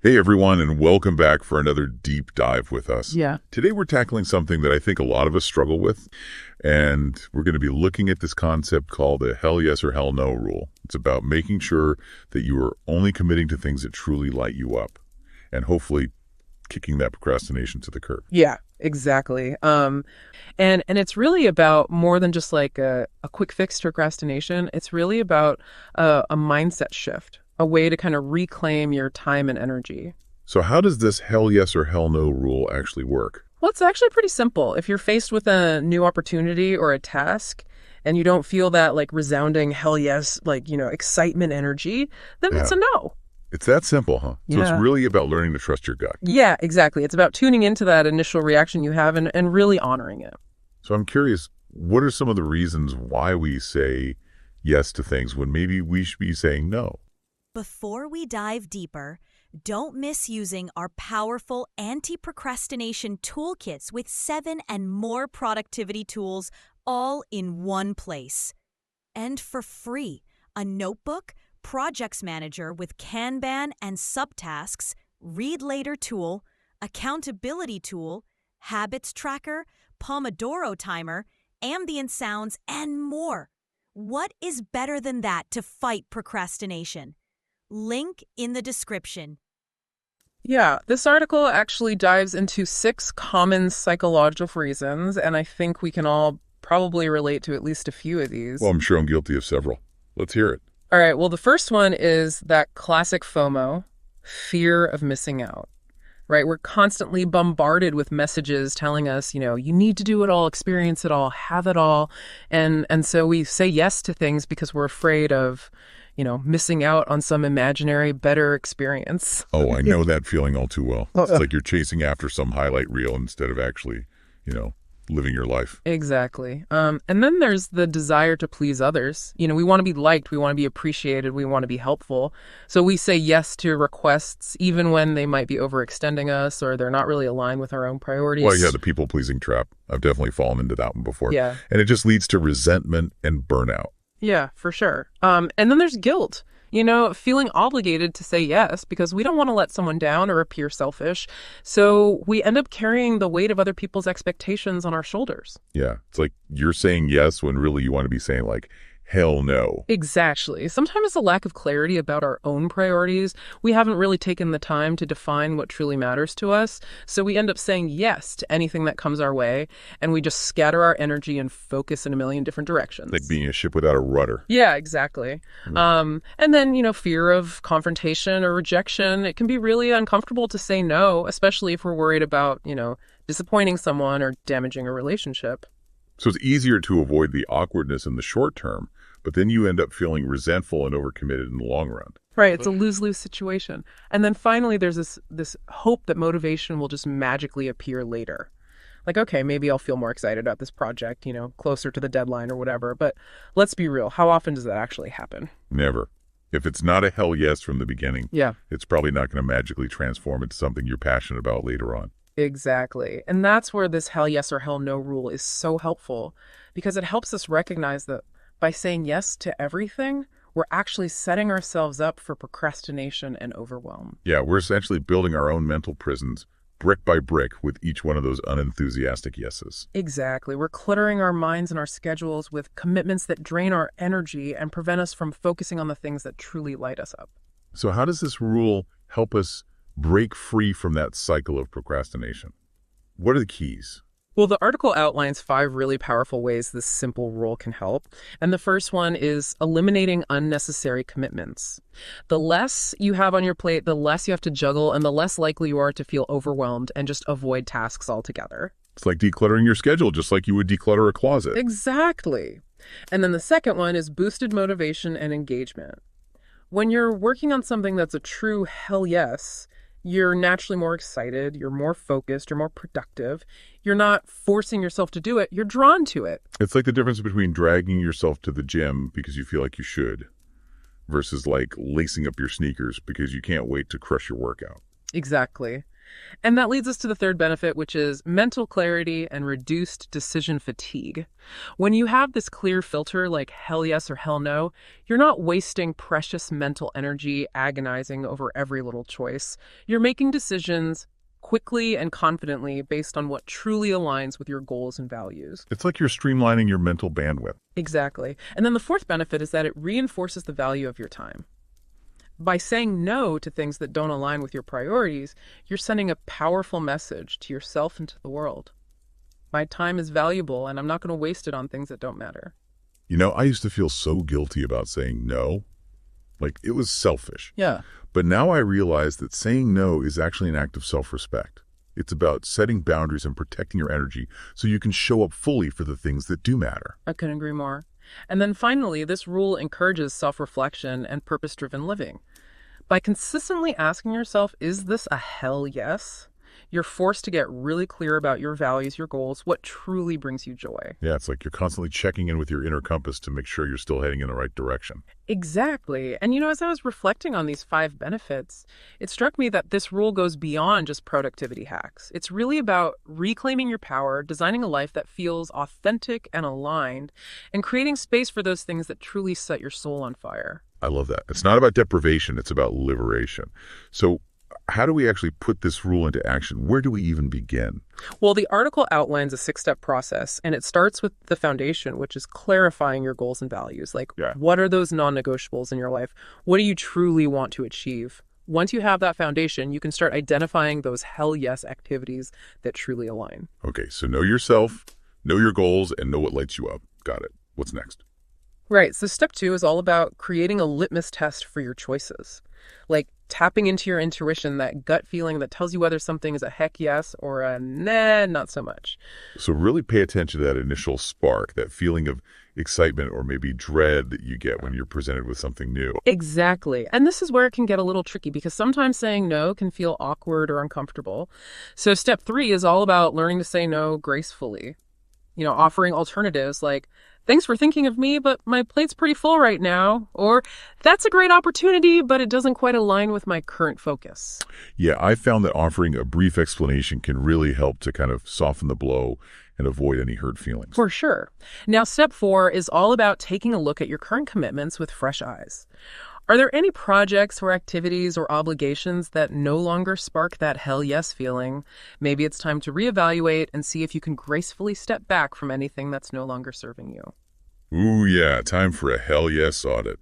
Hey everyone, and welcome back for another deep dive with us. Yeah. Today we're tackling something that I think a lot of us struggle with, and we're going to be looking at this concept called the hell yes or hell no rule. It's about making sure that you are only committing to things that truly light you up, and hopefully kicking that procrastination to the curb. Yeah, exactly. And it's really about more than just like a quick fix to procrastination. It's really about a mindset shift, a way to kind of reclaim your time and energy. So how does this hell yes or hell no rule actually work? Well, it's actually pretty simple. If you're faced with a new opportunity or a task and you don't feel that like resounding hell yes, excitement energy, then it's a no. It's that simple, huh? So Yeah. it's really about learning to trust your gut. Yeah, exactly. It's about tuning into that initial reaction you have and really honoring it. So I'm curious, what are some of the reasons why we say yes to things when maybe we should be saying no? Before we dive deeper, don't miss using our powerful anti-procrastination toolkits with 7 and more productivity tools all in one place. And for free, a notebook, projects manager with Kanban and subtasks, read later tool, accountability tool, habits tracker, Pomodoro timer, ambient sounds, and more. What is better than that to fight procrastination? Link in the description. Yeah, this article actually dives into 6 common psychological reasons, and I think we can all probably relate to at least a few of these. Well, I'm sure I'm guilty of several. Let's hear it. All right, well, the first one is that classic FOMO, fear of missing out, right? We're constantly bombarded with messages telling us, you need to do it all, experience it all, have it all. And so we say yes to things because we're afraid of, missing out on some imaginary better experience. Oh, I know that feeling all too well. It's like you're chasing after some highlight reel instead of actually, living your life. Exactly. And then there's the desire to please others. We want to be liked, we want to be appreciated, we want to be helpful. So we say yes to requests even when they might be overextending us or they're not really aligned with our own priorities. Well, yeah, the people-pleasing trap. I've definitely fallen into that one before. Yeah. And it just leads to resentment and burnout. Yeah, for sure. And then there's guilt. Feeling obligated to say yes because we don't want to let someone down or appear selfish. So we end up carrying the weight of other people's expectations on our shoulders. Yeah. It's like you're saying yes when really you want to be saying like, hell no. Exactly. Sometimes it's a lack of clarity about our own priorities. We haven't really taken the time to define what truly matters to us. So we end up saying yes to anything that comes our way, and we just scatter our energy and focus in a million different directions. Like being a ship without a rudder. Yeah, exactly. And then, fear of confrontation or rejection. It can be really uncomfortable to say no, especially if we're worried about, disappointing someone or damaging a relationship. So it's easier to avoid the awkwardness in the short term, but then you end up feeling resentful and overcommitted in the long run. Right. It's a lose-lose situation. And then finally, there's this hope that motivation will just magically appear later. Like, okay, maybe I'll feel more excited about this project, closer to the deadline or whatever. But let's be real. How often does that actually happen? Never. If it's not a hell yes from the beginning, Yeah. it's probably not going to magically transform into something you're passionate about later on. Exactly. And that's where this hell yes or hell no rule is so helpful, because it helps us recognize that by saying yes to everything, we're actually setting ourselves up for procrastination and overwhelm. Yeah, we're essentially building our own mental prisons brick by brick with each one of those unenthusiastic yeses. Exactly. We're cluttering our minds and our schedules with commitments that drain our energy and prevent us from focusing on the things that truly light us up. So how does this rule help us break free from that cycle of procrastination? What are the keys? Well, the article outlines 5 really powerful ways this simple rule can help. And the first one is eliminating unnecessary commitments. The less you have on your plate, the less you have to juggle, and the less likely you are to feel overwhelmed and just avoid tasks altogether. It's like decluttering your schedule, just like you would declutter a closet. Exactly. And then the second one is boosted motivation and engagement. When you're working on something that's a true hell yes, you're naturally more excited, you're more focused, you're more productive. You're not forcing yourself to do it, you're drawn to it. It's like the difference between dragging yourself to the gym because you feel like you should versus like lacing up your sneakers because you can't wait to crush your workout. Exactly. And that leads us to the third benefit, which is mental clarity and reduced decision fatigue. When you have this clear filter like hell yes or hell no, you're not wasting precious mental energy agonizing over every little choice. You're making decisions quickly and confidently based on what truly aligns with your goals and values. It's like you're streamlining your mental bandwidth. Exactly. And then the fourth benefit is that it reinforces the value of your time. By saying no to things that don't align with your priorities, you're sending a powerful message to yourself and to the world. My time is valuable, and I'm not going to waste it on things that don't matter. You know, I used to feel so guilty about saying no. Like, it was selfish. Yeah. But now I realize that saying no is actually an act of self-respect. It's about setting boundaries and protecting your energy so you can show up fully for the things that do matter. I couldn't agree more. And then finally, this rule encourages self-reflection and purpose-driven living. By consistently asking yourself, is this a hell yes? You're forced to get really clear about your values, your goals, what truly brings you joy. Yeah, it's like you're constantly checking in with your inner compass to make sure you're still heading in the right direction. Exactly. And as I was reflecting on these 5 benefits, it struck me that this rule goes beyond just productivity hacks. It's really about reclaiming your power, designing a life that feels authentic and aligned, and creating space for those things that truly set your soul on fire. I love that. It's not about deprivation, it's about liberation. So how do we actually put this rule into action? Where do we even begin? Well, the article outlines a 6-step process, and it starts with the foundation, which is clarifying your goals and values. Like, What are those non-negotiables in your life? What do you truly want to achieve? Once you have that foundation, you can start identifying those hell yes activities that truly align. Okay, so know yourself, know your goals, and know what lights you up. Got it. What's next? Right. So step 2 is all about creating a litmus test for your choices. Like tapping into your intuition, that gut feeling that tells you whether something is a heck yes or a nah, not so much. So really pay attention to that initial spark, that feeling of excitement or maybe dread that you get when you're presented with something new. Exactly. And this is where it can get a little tricky because sometimes saying no can feel awkward or uncomfortable. So step 3 is all about learning to say no gracefully. Offering alternatives like, thanks for thinking of me, but my plate's pretty full right now. Or, that's a great opportunity, but it doesn't quite align with my current focus. Yeah, I found that offering a brief explanation can really help to kind of soften the blow and avoid any hurt feelings. For sure. Now, step 4 is all about taking a look at your current commitments with fresh eyes. Are there any projects or activities or obligations that no longer spark that hell yes feeling? Maybe it's time to reevaluate and see if you can gracefully step back from anything that's no longer serving you. Ooh, yeah, time for a hell yes audit.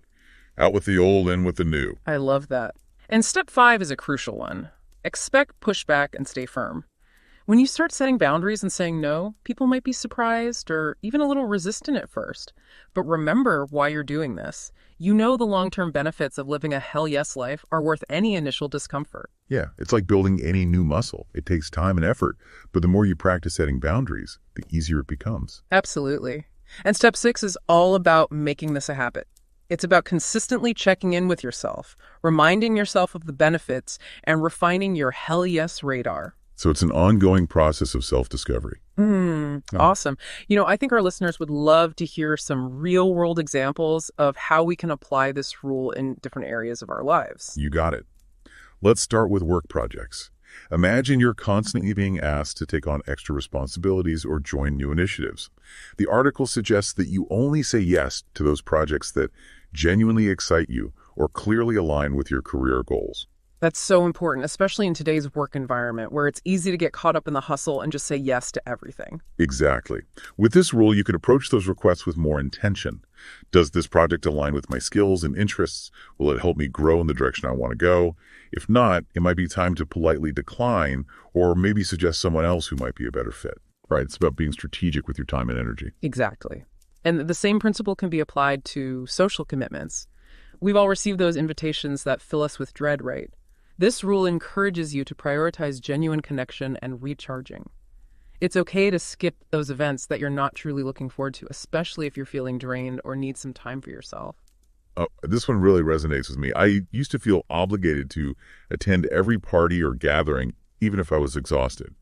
Out with the old, in with the new. I love that. And step 5 is a crucial one. Expect pushback and stay firm. When you start setting boundaries and saying no, people might be surprised or even a little resistant at first. But remember why you're doing this. You know the long-term benefits of living a hell yes life are worth any initial discomfort. Yeah, it's like building any new muscle. It takes time and effort, but the more you practice setting boundaries, the easier it becomes. Absolutely. And step 6 is all about making this a habit. It's about consistently checking in with yourself, reminding yourself of the benefits, and refining your hell yes radar. So it's an ongoing process of self-discovery. Awesome. I think our listeners would love to hear some real-world examples of how we can apply this rule in different areas of our lives. You got it. Let's start with work projects. Imagine you're constantly being asked to take on extra responsibilities or join new initiatives. The article suggests that you only say yes to those projects that genuinely excite you or clearly align with your career goals. That's so important, especially in today's work environment where it's easy to get caught up in the hustle and just say yes to everything. Exactly. With this rule, you can approach those requests with more intention. Does this project align with my skills and interests? Will it help me grow in the direction I want to go? If not, it might be time to politely decline or maybe suggest someone else who might be a better fit. Right? It's about being strategic with your time and energy. Exactly. And the same principle can be applied to social commitments. We've all received those invitations that fill us with dread, right? This rule encourages you to prioritize genuine connection and recharging. It's okay to skip those events that you're not truly looking forward to, especially if you're feeling drained or need some time for yourself. Oh, this one really resonates with me. I used to feel obligated to attend every party or gathering, even if I was exhausted.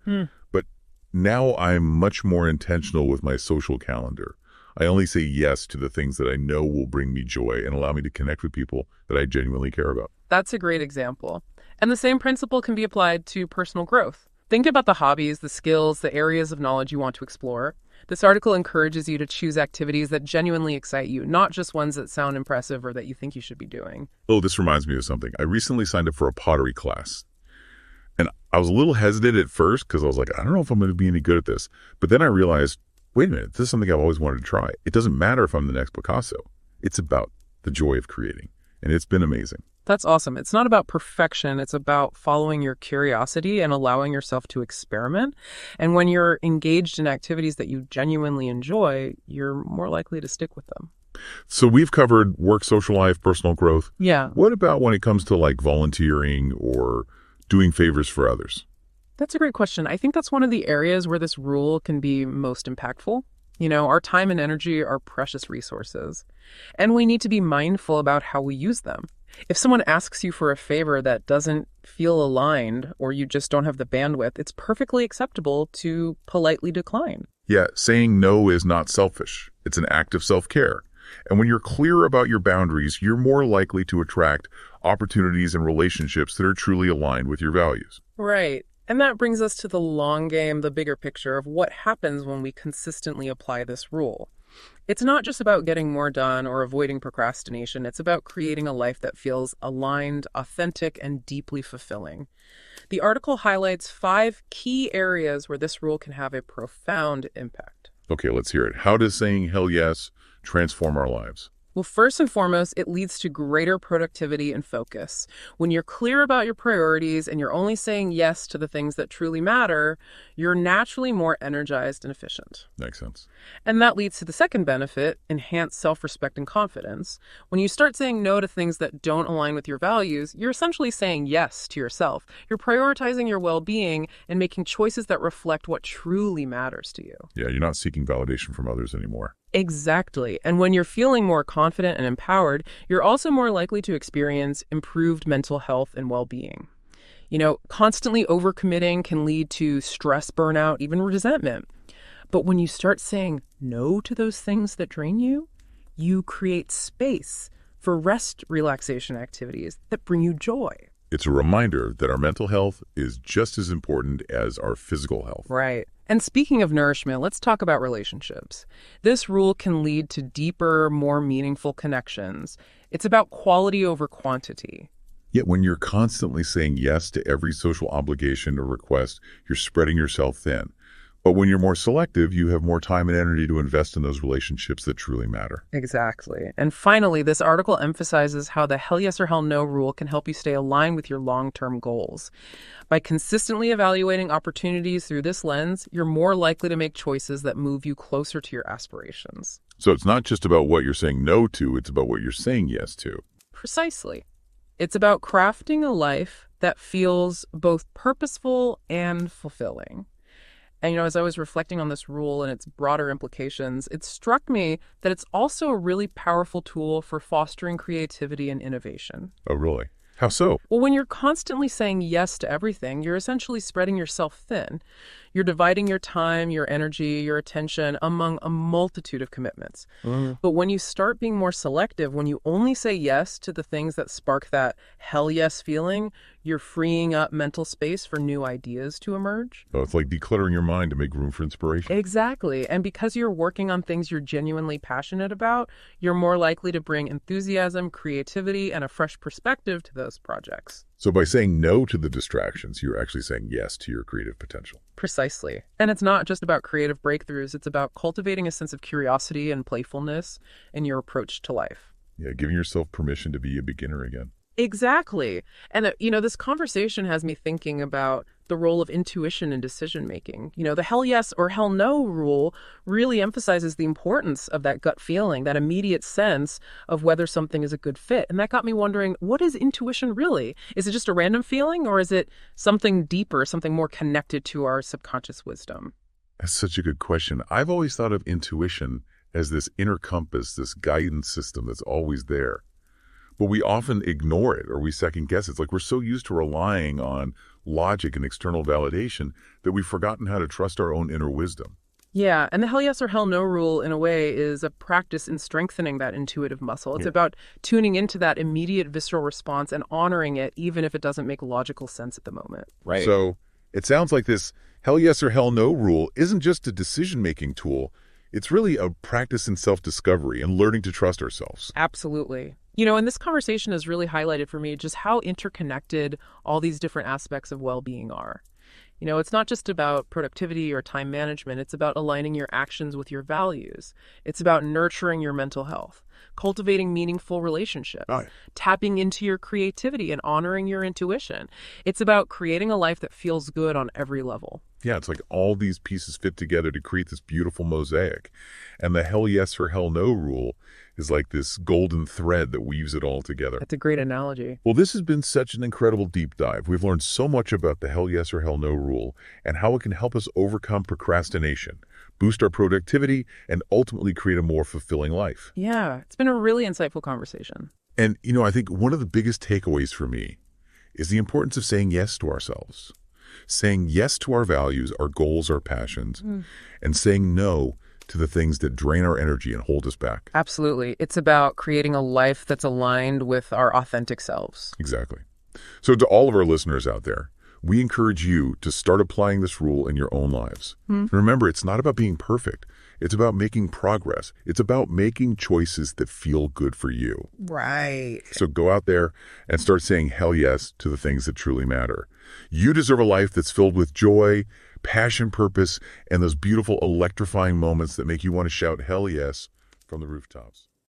But now I'm much more intentional with my social calendar. I only say yes to the things that I know will bring me joy and allow me to connect with people that I genuinely care about. That's a great example. And the same principle can be applied to personal growth. Think about the hobbies, the skills, the areas of knowledge you want to explore. This article encourages you to choose activities that genuinely excite you, not just ones that sound impressive or that you think you should be doing. Oh, this reminds me of something. I recently signed up for a pottery class. And I was a little hesitant at first because I was like, I don't know if I'm going to be any good at this. But then I realized, wait a minute, this is something I've always wanted to try. It doesn't matter if I'm the next Picasso. It's about the joy of creating. And it's been amazing. That's awesome. It's not about perfection. It's about following your curiosity and allowing yourself to experiment. And when you're engaged in activities that you genuinely enjoy, you're more likely to stick with them. So we've covered work, social life, personal growth. Yeah. What about when it comes to like volunteering or doing favors for others? That's a great question. I think that's one of the areas where this rule can be most impactful. You know, our time and energy are precious resources, and we need to be mindful about how we use them. If someone asks you for a favor that doesn't feel aligned or you just don't have the bandwidth, it's perfectly acceptable to politely decline. Yeah, saying no is not selfish. It's an act of self-care. And when you're clear about your boundaries, you're more likely to attract opportunities and relationships that are truly aligned with your values. Right. And that brings us to the long game, the bigger picture of what happens when we consistently apply this rule. It's not just about getting more done or avoiding procrastination. It's about creating a life that feels aligned, authentic, and deeply fulfilling. The article highlights 5 key areas where this rule can have a profound impact. Okay, let's hear it. How does saying hell yes transform our lives? Well, first and foremost, it leads to greater productivity and focus. When you're clear about your priorities and you're only saying yes to the things that truly matter, you're naturally more energized and efficient. Makes sense. And that leads to the second benefit, enhanced self-respect and confidence. When you start saying no to things that don't align with your values, you're essentially saying yes to yourself. You're prioritizing your well-being and making choices that reflect what truly matters to you. Yeah, you're not seeking validation from others anymore. Exactly. And when you're feeling more confident and empowered, you're also more likely to experience improved mental health and well-being. You know, constantly overcommitting can lead to stress, burnout, even resentment. But when you start saying no to those things that drain you, you create space for rest, relaxation activities that bring you joy. It's a reminder that our mental health is just as important as our physical health. Right. And speaking of nourishment, let's talk about relationships. This rule can lead to deeper, more meaningful connections. It's about quality over quantity. Yet when you're constantly saying yes to every social obligation or request, you're spreading yourself thin. But when you're more selective, you have more time and energy to invest in those relationships that truly matter. Exactly. And finally, this article emphasizes how the hell yes or hell no rule can help you stay aligned with your long-term goals. By consistently evaluating opportunities through this lens, you're more likely to make choices that move you closer to your aspirations. So it's not just about what you're saying no to, it's about what you're saying yes to. Precisely. It's about crafting a life that feels both purposeful and fulfilling. And, you know, as I was reflecting on this rule and its broader implications, it struck me that it's also a really powerful tool for fostering creativity and innovation. Oh, really? How so? Well, when you're constantly saying yes to everything, you're essentially spreading yourself thin. You're dividing your time, your energy, your attention among a multitude of commitments. But when you start being more selective, when you only say yes to the things that spark that hell yes feeling, you're freeing up mental space for new ideas to emerge. Oh, it's like decluttering your mind to make room for inspiration. Exactly. And because you're working on things you're genuinely passionate about, you're more likely to bring enthusiasm, creativity, and a fresh perspective to those projects. So by saying no to the distractions, you're actually saying yes to your creative potential. Precisely. And it's not just about creative breakthroughs. It's about cultivating a sense of curiosity and playfulness in your approach to life. Yeah, giving yourself permission to be a beginner again. Exactly. And, you know, this conversation has me thinking about the role of intuition in decision making. You know, the hell yes or hell no rule really emphasizes the importance of that gut feeling, that immediate sense of whether something is a good fit. And that got me wondering, what is intuition really? Is it just a random feeling, or is it something deeper, something more connected to our subconscious wisdom? That's such a good question. I've always thought of intuition as this inner compass, this guidance system that's always there. But we often ignore it or we second guess it. It's like we're so used to relying on logic and external validation that we've forgotten how to trust our own inner wisdom. Yeah, and the hell yes or hell no rule, in a way, is a practice in strengthening that intuitive muscle. It's Yeah. about tuning into that immediate visceral response and honoring it, even if it doesn't make logical sense at the moment. Right. So it sounds like this hell yes or hell no rule isn't just a decision-making tool. It's really a practice in self-discovery and learning to trust ourselves. Absolutely. And this conversation has really highlighted for me just how interconnected all these different aspects of well-being are. It's not just about productivity or time management. It's about aligning your actions with your values. It's about nurturing your mental health, cultivating meaningful relationships, Oh, yeah. tapping into your creativity and honoring your intuition. It's about creating a life that feels good on every level. Yeah, it's like all these pieces fit together to create this beautiful mosaic. And the hell yes or hell no rule is like this golden thread that weaves it all together. That's a great analogy. Well, this has been such an incredible deep dive. We've learned so much about the hell yes or hell no rule and how it can help us overcome procrastination, boost our productivity, and ultimately create a more fulfilling life. Yeah, it's been a really insightful conversation. And, I think one of the biggest takeaways for me is the importance of saying yes to ourselves. Saying yes to our values, our goals, our passions, and saying no to the things that drain our energy and hold us back. Absolutely. It's about creating a life that's aligned with our authentic selves. Exactly. So to all of our listeners out there, we encourage you to start applying this rule in your own lives. Remember, it's not about being perfect. It's about making progress. It's about making choices that feel good for you. Right. So go out there and start saying hell yes to the things that truly matter. You deserve a life that's filled with joy, passion, purpose, and those beautiful electrifying moments that make you want to shout hell yes from the rooftops.